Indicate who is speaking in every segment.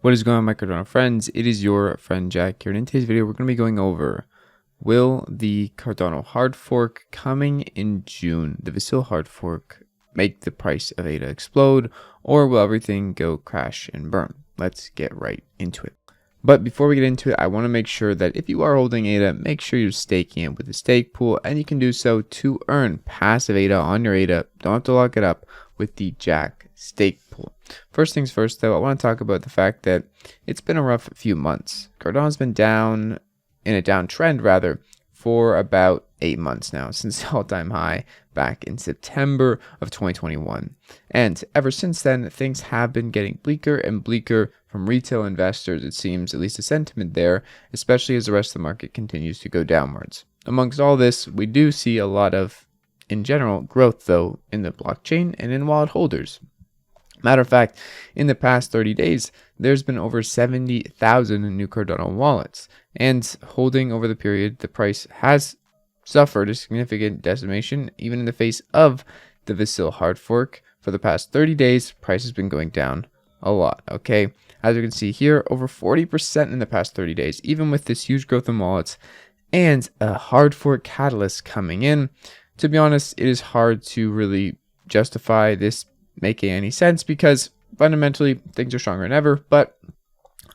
Speaker 1: What is going on, my Cardano friends? It is your friend Jack here, and in today's video we're going to be going over, will the Cardano hard fork coming in June, the Vasil hard fork, make the price of ADA explode, or will everything go crash and burn? Let's get right into it. But before we get into it, I want to make sure that if you are holding ADA, make sure you're staking it with a stake pool, and you can do so to earn passive ADA on your ADA. Don't have to lock it up with the Jack stake pool. First things first, though, I want to talk about the fact that it's been a rough few months. Cardano's been down, in a downtrend rather, for about 8 months now, since the all-time high back in September of 2021. And ever since then, things have been getting bleaker and bleaker from retail investors, it seems, at least the sentiment there, especially as the rest of the market continues to go downwards. Amongst all this, we do see a lot of, in general, growth, though, in the blockchain and in wallet holders. Matter of fact, in the past 30 days, there's been over 70,000 new Cardano wallets, and holding over the period, the price has suffered a significant decimation, even in the face of the Vasil hard fork. For the past 30 days, price has been going down a lot, okay? As you can see here, over 40% in the past 30 days, even with this huge growth in wallets and a hard fork catalyst coming in. To be honest, it is hard to really justify this making any sense, because fundamentally things are stronger than ever, but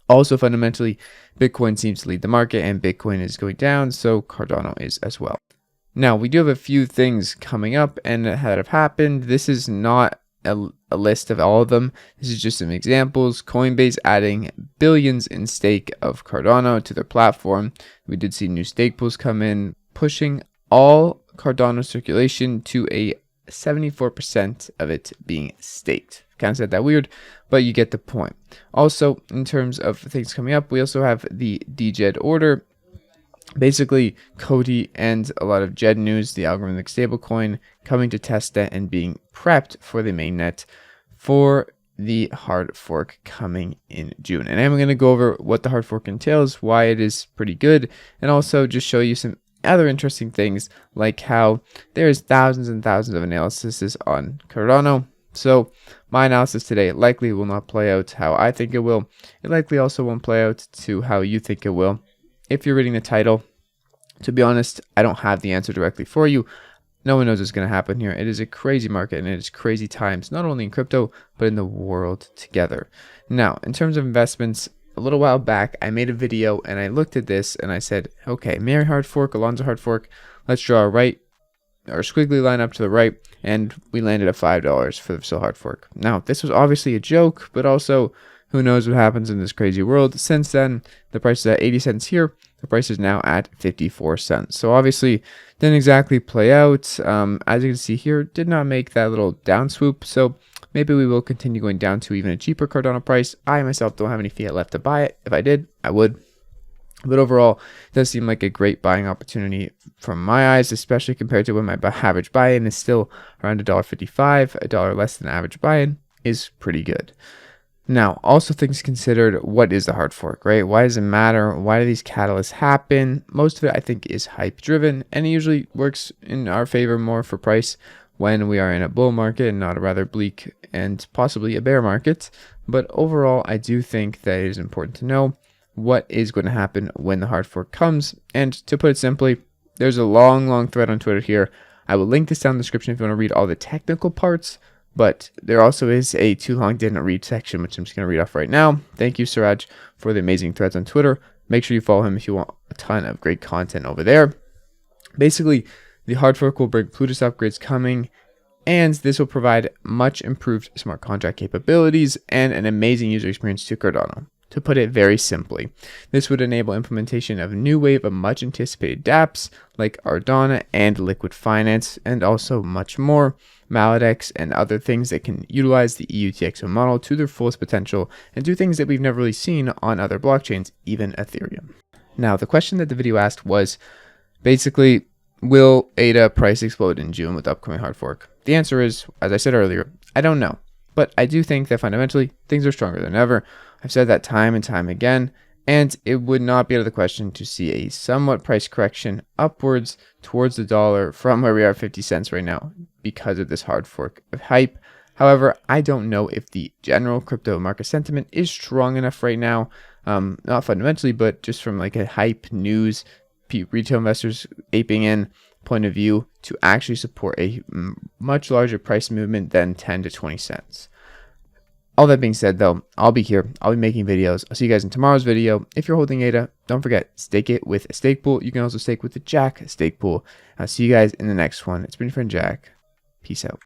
Speaker 1: also fundamentally Bitcoin seems to lead the market, and Bitcoin is going down, so Cardano is as well. Now, we do have a few things coming up and that have happened. This is not a list of all of them. This is just some examples. Coinbase adding billions in stake of Cardano to their platform. We did see new stake pools come in, pushing all Cardano circulation to a 74% of it being staked. Kind of said that weird, but you get the point. Also, in terms of things coming up, we also have the DJED order. Basically, Cody and a lot of JED news, the algorithmic stablecoin, coming to testnet and being prepped for the mainnet for the hard fork coming in June. And I'm going to go over what the hard fork entails, why it is pretty good, and also just show you some other interesting things, like how there's thousands and thousands of analyses on Cardano. So my analysis today likely will not play out how I think it will. It likely also won't play out to how you think it will. If you're reading the title, to be honest, I don't have the answer directly for you. No one knows what's going to happen here. It is a crazy market, and it is crazy times, not only in crypto, but in the world together. Now, in terms of investments, a little while back, I made a video and I looked at this and I said, okay, Mary hard fork, Alonzo hard fork, let's draw a squiggly line up to the right, and we landed at $5 for the Vasil hard fork. Now, this was obviously a joke, but also who knows what happens in this crazy world. Since then, the price is at 80 cents here. The price is now at 54 cents. So obviously, didn't exactly play out. As you can see here, did not make that little down swoop. So maybe we will continue going down to even a cheaper Cardano price. I myself don't have any fiat left to buy it. If I did, I would. But overall, it does seem like a great buying opportunity from my eyes, especially compared to when my average buy-in is still around $1.55. $1 less than average buy-in is pretty good. Now, also things considered, what is the hard fork, right? Why does it matter? Why do these catalysts happen? Most of it, I think, is hype driven, and it usually works in our favor more for price when we are in a bull market and not a rather bleak and possibly a bear market. But overall, I do think that it is important to know what is going to happen when the hard fork comes. And to put it simply, there's a long thread on Twitter here. I will link this down in the description if you want to read all the technical parts. But there also is a too long didn't read section, which I'm just going to read off right now. Thank you, Suraj, for the amazing threads on Twitter. Make sure you follow him if you want a ton of great content over there. Basically, the hard fork will bring Plutus upgrades coming, and this will provide much improved smart contract capabilities and an amazing user experience to Cardano. To put it very simply, this would enable implementation of a new wave of much anticipated dApps like Ardana and Liquid Finance, and also much more, Maladex and other things that can utilize the EUTXO model to their fullest potential and do things that we've never really seen on other blockchains, even Ethereum. Now, the question that the video asked was basically, will ADA price explode in June with the upcoming hard fork? The answer is, as I said earlier, I don't know. But I do think that fundamentally, things are stronger than ever. I've said that time and time again, and it would not be out of the question to see a somewhat price correction upwards towards the dollar from where we are at 50 cents right now because of this hard fork of hype. However, I don't know if the general crypto market sentiment is strong enough right now, not fundamentally, but just from like a hype news, retail investors aping in point of view to actually support a much larger price movement than 10 to 20 cents. All that being said, though, I'll be here. I'll be making videos. I'll see you guys in tomorrow's video. If you're holding ADA, don't forget, stake it with a stake pool. You can also stake with the Jack stake pool. I'll see you guys in the next one. It's been your friend Jack. Peace out.